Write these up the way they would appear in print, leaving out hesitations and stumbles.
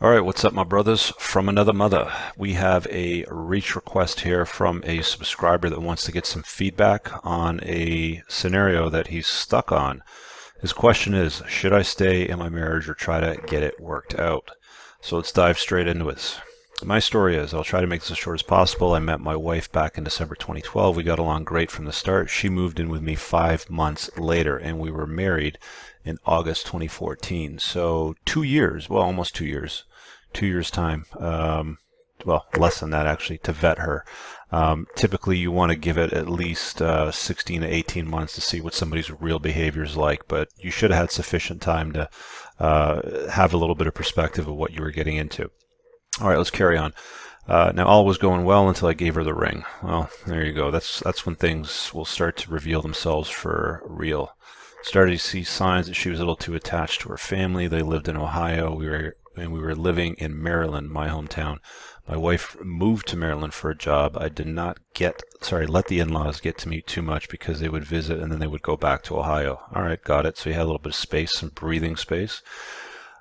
All right, what's up, my brothers? From another mother. We have a reach request here from a subscriber that wants to get some feedback on a scenario that he's stuck on. His question is, should I stay in my marriage or try to get it worked out? So let's dive straight into this. My story is, I'll try to make this as short as possible. I met my wife back in December 2012. We got along great from the start. She moved in with me 5 months later, and we were married in August 2014. So 2 years, well, almost 2 years, 2 years time. Well, less than that actually, to vet her. Typically, you want to give it at least 16 to 18 months to see what somebody's real behavior is like, but you should have had sufficient time to have a little bit of perspective of what you were getting into. All right, let's carry on. Now, all was going well until I gave her the ring. Well, there you go. That's when things will start to reveal themselves for real. Started to see signs that she was a little too attached to her family. They lived in Ohio. We were living in Maryland, my hometown. My wife moved to Maryland for a job. I did not let the in-laws get to me too much because they would visit and then they would go back to Ohio. All right, got it. So you had a little bit of space, some breathing space.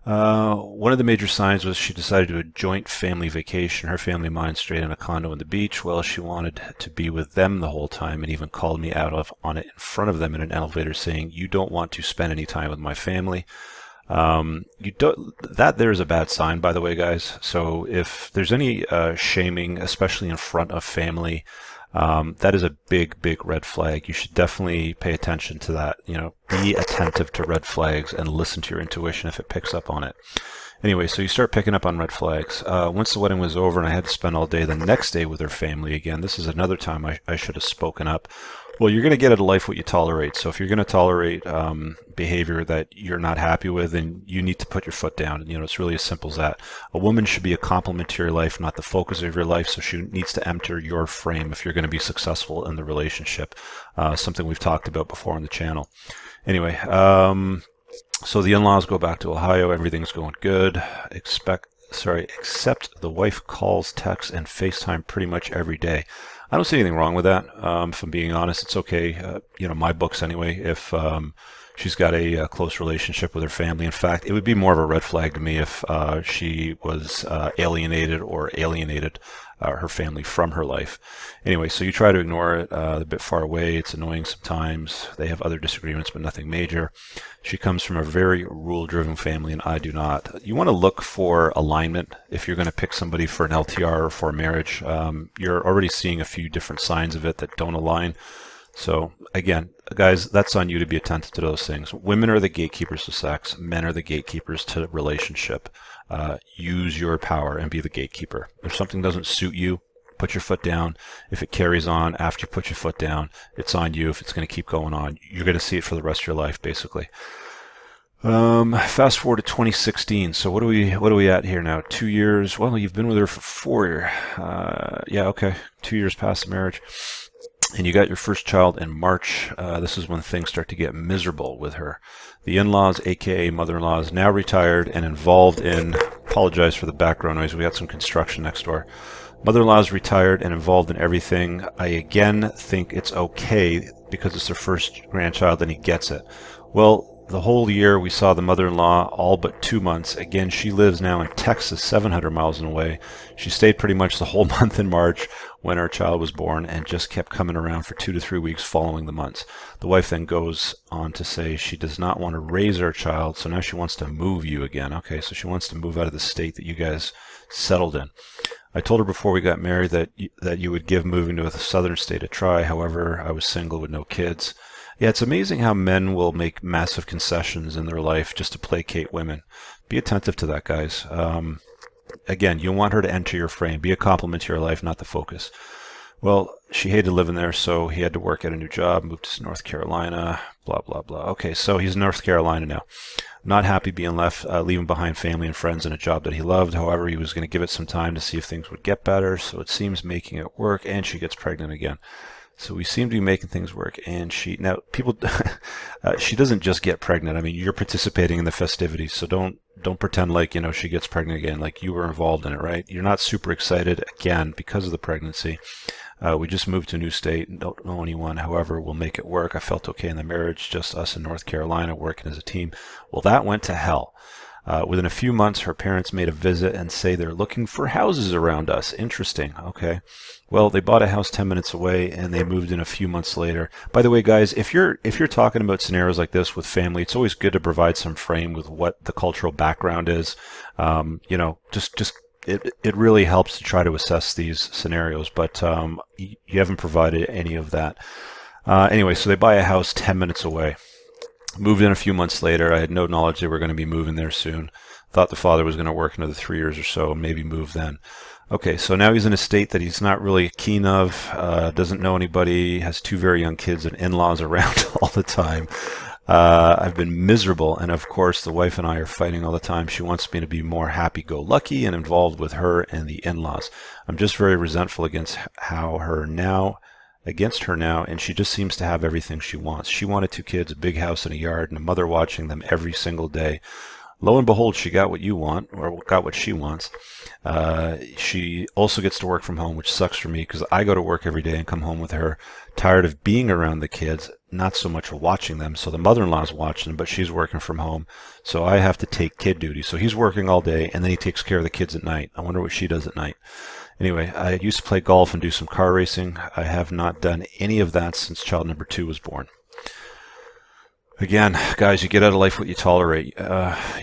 One of the major signs was she decided to do a joint family vacation. Her family and mine stayed in a condo on the beach. Well, she wanted to be with them the whole time and even called me on it in front of them in an elevator saying, "You don't want to spend any time with my family." You don't, that there is a bad sign, by the way, guys. So if there's any shaming, especially in front of family, that is a big, big red flag. You should definitely pay attention to that. Be attentive to red flags and listen to your intuition if it picks up on it. Anyway, so you start picking up on red flags. Once the wedding was over and I had to spend all day the next day with her family again, this is another time I should have spoken up. Well, you're going to get out of life what you tolerate. So if you're going to tolerate behavior that you're not happy with, then you need to put your foot down. It's really as simple as that. A woman should be a complement to your life, not the focus of your life. So she needs to enter your frame if you're going to be successful in the relationship. Something we've talked about before on the channel. Anyway, so the in-laws go back to Ohio. Everything's going good. Except the wife calls, texts, and FaceTime pretty much every day. I don't see anything wrong with that. If I'm being honest, it's okay. My books anyway. If she's got a close relationship with her family. In fact, it would be more of a red flag to me if she was alienated her family from her life. Anyway, so you try to ignore it. A bit far away. It's annoying sometimes. They have other disagreements, but nothing major. She comes from a very rule-driven family, and I do not. You want to look for alignment if you're going to pick somebody for an LTR or for a marriage. You're already seeing a few different signs of it that don't align. So again, guys, that's on you to be attentive to those things. Women are the gatekeepers to sex. Men are the gatekeepers to relationship. Use your power and be the gatekeeper. If something doesn't suit you, put your foot down. If it carries on after you put your foot down, it's on you. If it's going to keep going on, you're going to see it for the rest of your life, basically. Fast forward to 2016. So what are we at here now? 2 years. Well, you've been with her for 4 years. Yeah, okay. 2 years past the marriage. And you got your first child in March. This is when things start to get miserable with her. The in-laws, aka mother-in-law, is now retired and involved in, apologize for the background noise, we got some construction next door. Mother-in-law is retired and involved in everything. I again think it's okay because it's their first grandchild and he gets it. Well, the whole year we saw the mother-in-law all but 2 months. Again, she lives now in Texas, 700 miles away. She stayed pretty much the whole month in March when our child was born and just kept coming around for 2 to 3 weeks following the months. The wife then goes on to say she does not want to raise our child, so now she wants to move you again. Okay, so she wants to move out of the state that you guys settled in. I told her before we got married that you would give moving to a southern state a try. However, I was single with no kids. Yeah, it's amazing how men will make massive concessions in their life just to placate women. Be attentive to that, guys. Again, you want her to enter your frame. Be a complement to your life, not the focus. Well, she hated living there, so he had to work at a new job, moved to North Carolina, blah, blah, blah. Okay, so he's in North Carolina now. Not happy being left, leaving behind family and friends and a job that he loved. However, he was going to give it some time to see if things would get better, so it seems making it work, and she gets pregnant again. So we seem to be making things work, and she doesn't just get pregnant. I mean, you're participating in the festivities, so don't pretend like she gets pregnant again, like you were involved in it, right? You're not super excited again because of the pregnancy. We just moved to a new state and don't know anyone. However, we'll make it work. I felt okay in the marriage, just us in North Carolina working as a team. Well, that went to hell. Within a few months, her parents made a visit and say they're looking for houses around us. Interesting. Okay. Well, they bought a house 10 minutes away and they moved in a few months later. By the way, guys, if you're talking about scenarios like this with family, it's always good to provide some frame with what the cultural background is. Just it really helps to try to assess these scenarios, but you haven't provided any of that. Anyway, so they buy a house 10 minutes away. Moved in a few months later. I had no knowledge they were going to be moving there soon. Thought the father was going to work another 3 years or so, maybe move then. Okay, so now he's in a state that he's not really keen of, doesn't know anybody, has two very young kids and in-laws around all the time. I've been miserable, and of course the wife and I are fighting all the time. She wants me to be more happy-go-lucky and involved with her and the in-laws. I'm just very resentful against her now, and she just seems to have everything she wants. She wanted two kids, a big house and a yard, and a mother watching them every single day. Lo and behold, she got what you want, or got what she wants. She also gets to work from home, which sucks for me because I go to work every day and come home with her, tired of being around the kids, not so much watching them. So the mother-in-law's watching them, but she's working from home. So I have to take kid duty. So he's working all day, and then he takes care of the kids at night. I wonder what she does at night. Anyway, I used to play golf and do some car racing. I have not done any of that since child number 2 was born. Again, guys, you get out of life what you tolerate.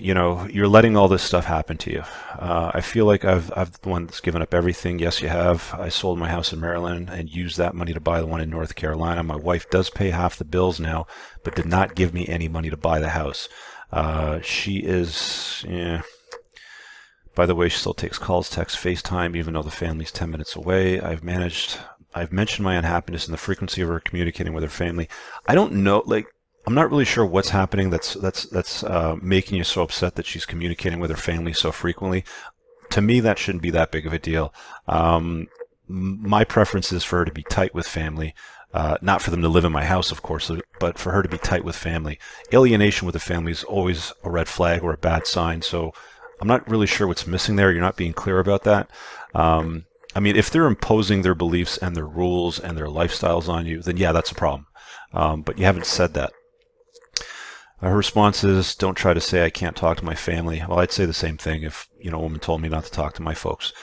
You're letting all this stuff happen to you. I feel like I've the one that's given up everything. Yes, you have. I sold my house in Maryland and used that money to buy the one in North Carolina. My wife does pay half the bills now, but did not give me any money to buy the house. She is, by the way, she still takes calls, texts, FaceTime, even though the family's 10 minutes away. I've mentioned my unhappiness and the frequency of her communicating with her family. I don't know, I'm not really sure what's happening that's making you so upset that she's communicating with her family so frequently. To me, that shouldn't be that big of a deal. My preference is for her to be tight with family, not for them to live in my house, of course, but for her to be tight with family. Alienation with the family is always a red flag or a bad sign, so I'm not really sure what's missing there. You're not being clear about that. If they're imposing their beliefs and their rules and their lifestyles on you, then yeah, that's a problem. But you haven't said that. Her response is, don't try to say I can't talk to my family. Well, I'd say the same thing if, a woman told me not to talk to my folks.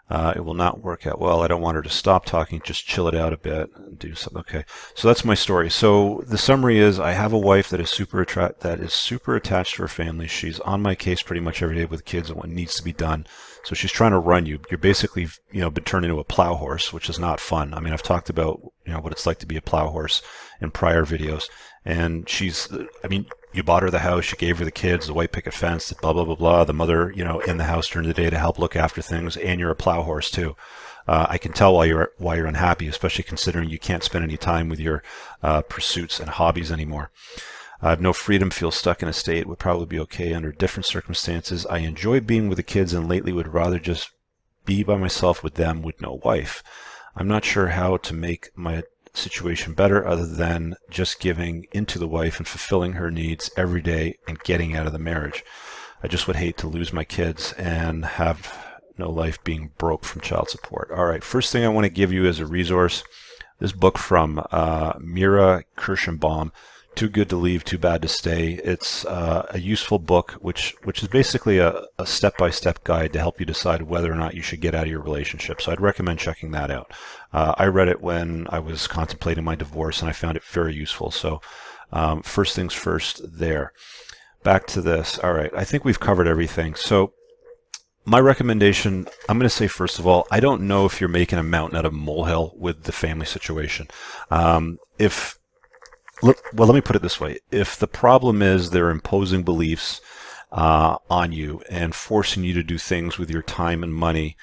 It will not work out well. I don't want her to stop talking, just chill it out a bit and do something. Okay, so that's my story. So the summary is I have a wife that is super attached to her family. She's on my case pretty much every day with kids and what needs to be done. So she's trying to run you. You're basically, been turned into a plow horse, which is not fun. I've talked about, what it's like to be a plow horse in prior videos. And you bought her the house, you gave her the kids, the white picket fence, blah, blah, blah, blah, the mother, in the house during the day to help look after things, and you're a plow horse too. I can tell why you're unhappy, especially considering you can't spend any time with your pursuits and hobbies anymore. I have no freedom, feel stuck in a state, would probably be okay under different circumstances. I enjoy being with the kids and lately would rather just be by myself with them with no wife. I'm not sure how to make my situation better other than just giving into the wife and fulfilling her needs every day and getting out of the marriage. I just would hate to lose my kids and have no life being broke from child support. All right, first thing I want to give you as a resource, this book from Mira Kirschenbaum, Too Good to Leave, Too Bad to Stay. It's a useful book which is basically a step-by-step guide to help you decide whether or not you should get out of your relationship. So I'd recommend checking that out. I read it when I was contemplating my divorce and I found it very useful. So first things first there. Back to this. All right, I think we've covered everything. So my recommendation, I'm going to say first of all, I don't know if you're making a mountain out of a molehill with the family situation. Well, let me put it this way. If the problem is they're imposing beliefs on you and forcing you to do things with your time and money,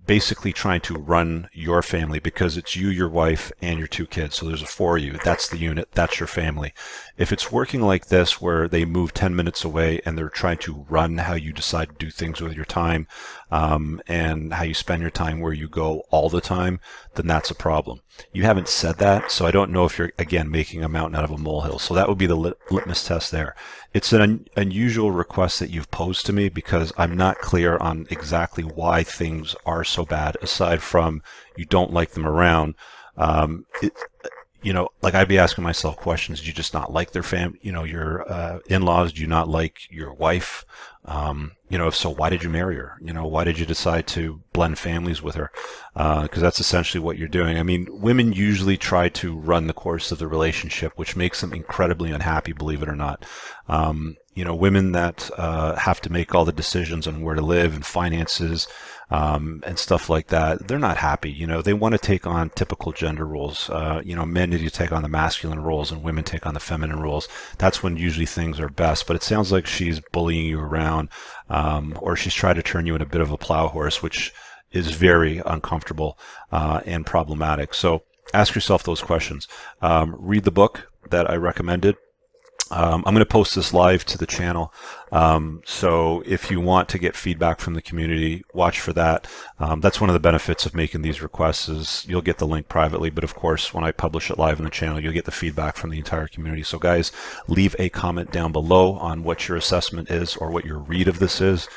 basically trying to run your family because it's you, your wife, and your two kids. So there's a 4 of you. That's the unit. That's your family. If it's working like this where they move 10 minutes away and they're trying to run how you decide to do things with your time and how you spend your time where you go all the time, then that's a problem. You haven't said that, so I don't know if you're, again, making a mountain out of a molehill. So that would be the litmus test there. It's an unusual request that you've posed to me because I'm not clear on exactly why things are so bad, aside from you don't like them around. like I'd be asking myself questions. Do you just not like their your in-laws? Do you not like your wife? If so, why did you marry her? Why did you decide to blend families with her? Because that's essentially what you're doing. I mean, women usually try to run the course of the relationship, which makes them incredibly unhappy, believe it or not. Women that have to make all the decisions on where to live and finances, and stuff like that, they're not happy. They want to take on typical gender roles. Men need to take on the masculine roles and women take on the feminine roles. That's when usually things are best. But it sounds like she's bullying you around, or she's trying to turn you in a bit of a plow horse, which is very uncomfortable and problematic. So ask yourself those questions. Read the book that I recommended. I'm going to post this live to the channel, so if you want to get feedback from the community, watch for that. That's one of the benefits of making these requests, is you'll get the link privately, but of course when I publish it live on the channel, you'll get the feedback from the entire community. So guys, leave a comment down below on what your assessment is, or what your read of this is.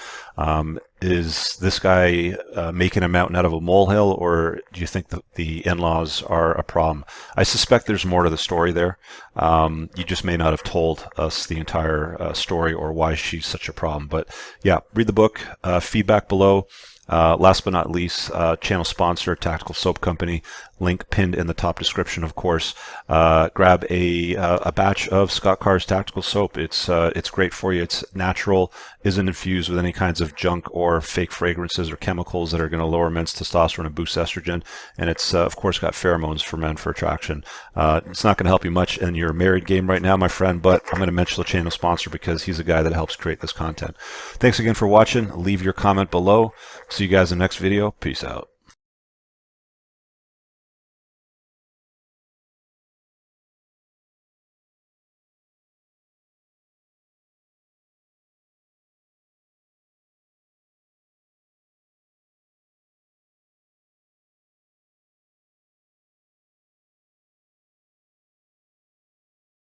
Is this guy making a mountain out of a molehill, or do you think that the in-laws are a problem? I suspect there's more to the story there. You just may not have told us the entire story, or why she's such a problem. But yeah, read the book, feedback below. Last but not least, channel sponsor, Tactical Soap Company, link pinned in the top description, of course. Grab a batch of Scott Carr's Tactical Soap. It's great for you. It's natural, isn't infused with any kinds of junk or fake fragrances or chemicals that are going to lower men's testosterone and boost estrogen. And it's, of course, got pheromones for men for attraction. It's not going to help you much in your married game right now, my friend, but I'm going to mention the channel sponsor because he's a guy that helps create this content. Thanks again for watching. Leave your comment below. See you guys in the next video. Peace out.